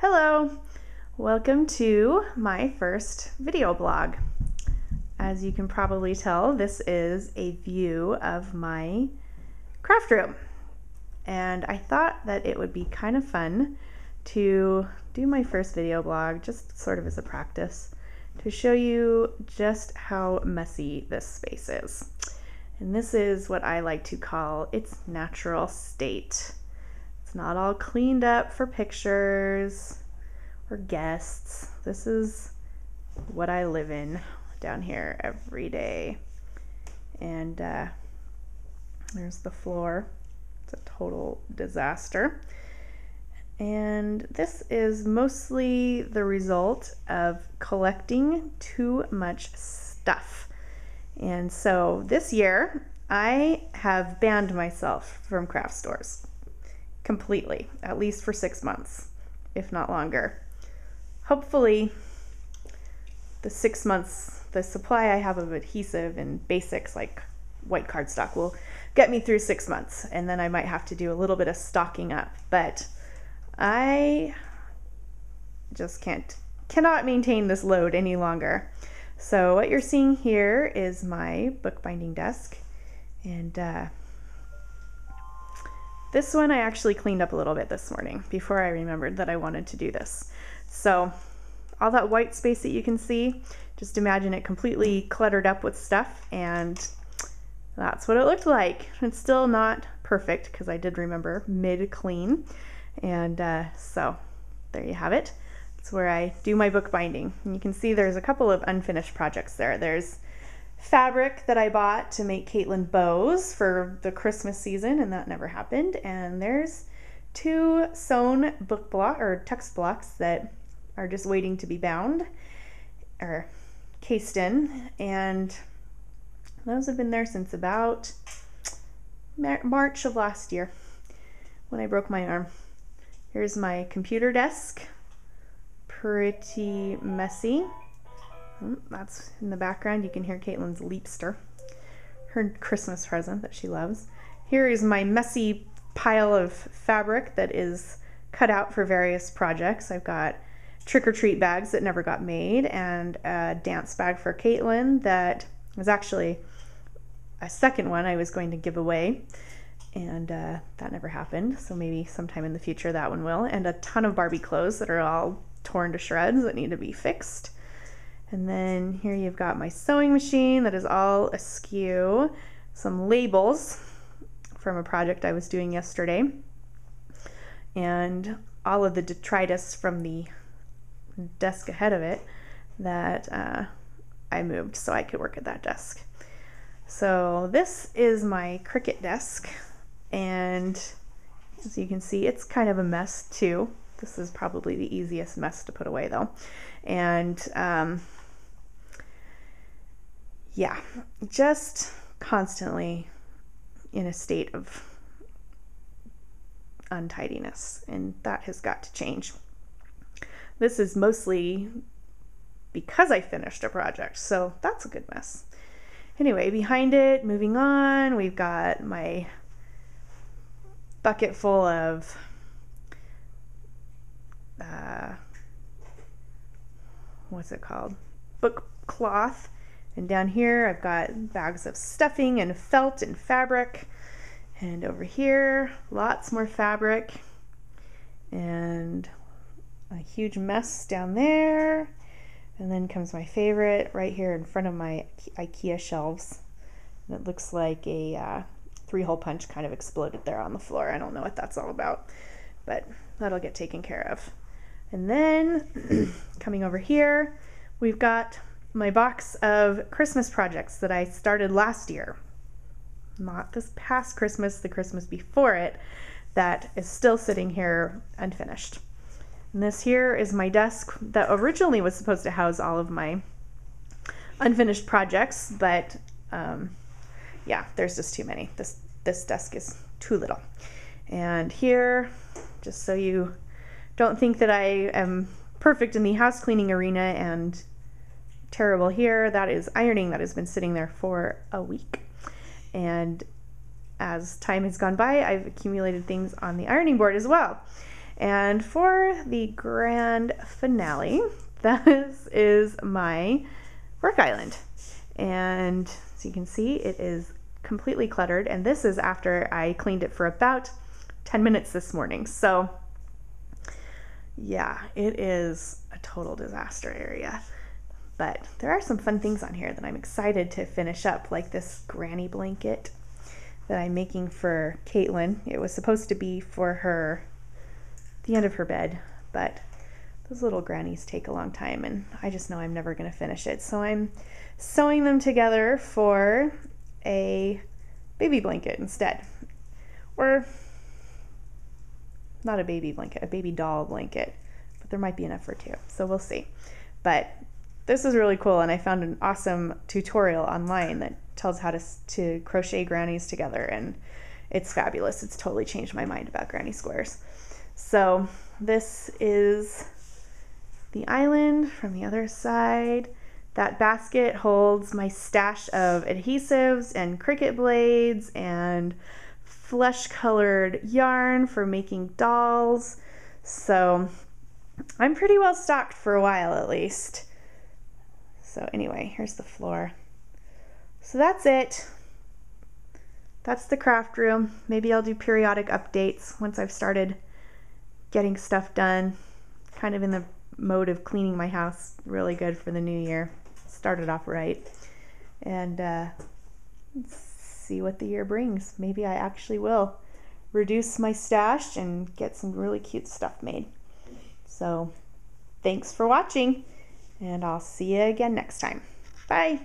Hello, welcome to my first video blog. As you can probably tell, this is a view of my craft room. And I thought that it would be kind of fun to do my first video blog, just sort of as a practice, to show you just how messy this space is. And this is what I like to call its natural state. It's not all cleaned up for pictures or guests. This is what I live in down here every day. And there's the floor. It's a total disaster. And this is mostly the result of collecting too much stuff. And so this year I have banned myself from craft stores completely, at least for 6 months, if not longer. Hopefully the 6 months, the supply I have of adhesive and basics like white cardstock will get me through 6 months, and then I might have to do a little bit of stocking up, but I just cannot maintain this load any longer. So what you're seeing here is my bookbinding desk, and this one I actually cleaned up a little bit this morning before I remembered that I wanted to do this. So all that white space that you can see, just imagine it completely cluttered up with stuff, and that's what it looked like. It's still not perfect because I did remember mid-clean, and so there you have it. It's where I do my bookbinding. And you can see there's a couple of unfinished projects there. There's fabric that I bought to make Caitlin bows for the Christmas season, and that never happened. And there's 2 sewn book block or text blocks that are just waiting to be bound or cased in, and those have been there since about March of last year when I broke my arm. Here's my computer desk, pretty messy. That's in the background. You can hear Caitlin's Leapster, her Christmas present that she loves. Here is my messy pile of fabric that is cut out for various projects. I've got trick-or-treat bags that never got made, and a dance bag for Caitlin that was actually a second one I was going to give away, and that never happened, so maybe sometime in the future that one will. And a ton of Barbie clothes that are all torn to shreds that need to be fixed. And then here you've got my sewing machine that is all askew, some labels from a project I was doing yesterday, and all of the detritus from the desk ahead of it that I moved so I could work at that desk. So this is my Cricut desk, and as you can see, it's kind of a mess too. This is probably the easiest mess to put away though. And yeah, just constantly in a state of untidiness, and that has got to change. This is mostly because I finished a project, so that's a good mess. Anyway, behind it, moving on, we've got my bucket full of what's it called? Book cloth. And down here I've got bags of stuffing and felt and fabric. And over here, lots more fabric. And a huge mess down there. And then comes my favorite right here in front of my IKEA shelves. And it looks like a 3-hole punch kind of exploded there on the floor. I don't know what that's all about, but that'll get taken care of. And then coming over here, we've got my box of Christmas projects that I started last year. Not this past Christmas, the Christmas before it, that is still sitting here unfinished. And this here is my desk that originally was supposed to house all of my unfinished projects, but yeah, there's just too many. This desk is too little. And here, just so you don't think that I am perfect in the house cleaning arena and terrible here, that is ironing that has been sitting there for a week. And as time has gone by, I've accumulated things on the ironing board as well. And for the grand finale, this is my work island. And as you can see, it is completely cluttered. And this is after I cleaned it for about 10 minutes this morning. So yeah, it is a total disaster area. But there are some fun things on here that I'm excited to finish up, like this granny blanket that I'm making for Caitlin. It was supposed to be for her, the end of her bed, but those little grannies take a long time, and I just know I'm never going to finish it. So I'm sewing them together for a baby blanket instead. Or not a baby blanket, a baby doll blanket, but there might be enough for two, so we'll see. But this is really cool, and I found an awesome tutorial online that tells how to crochet grannies together, and it's fabulous. It's totally changed my mind about granny squares. So this is the island from the other side. That basket holds my stash of adhesives and Cricut blades and flesh colored yarn for making dolls. So I'm pretty well stocked for a while at least. So anyway, here's the floor. So that's it. That's the craft room. Maybe I'll do periodic updates once I've started getting stuff done. Kind of in the mode of cleaning my house really good for the new year. Started off right. And let's see what the year brings. Maybe I actually will reduce my stash and get some really cute stuff made. So thanks for watching, and I'll see you again next time. Bye.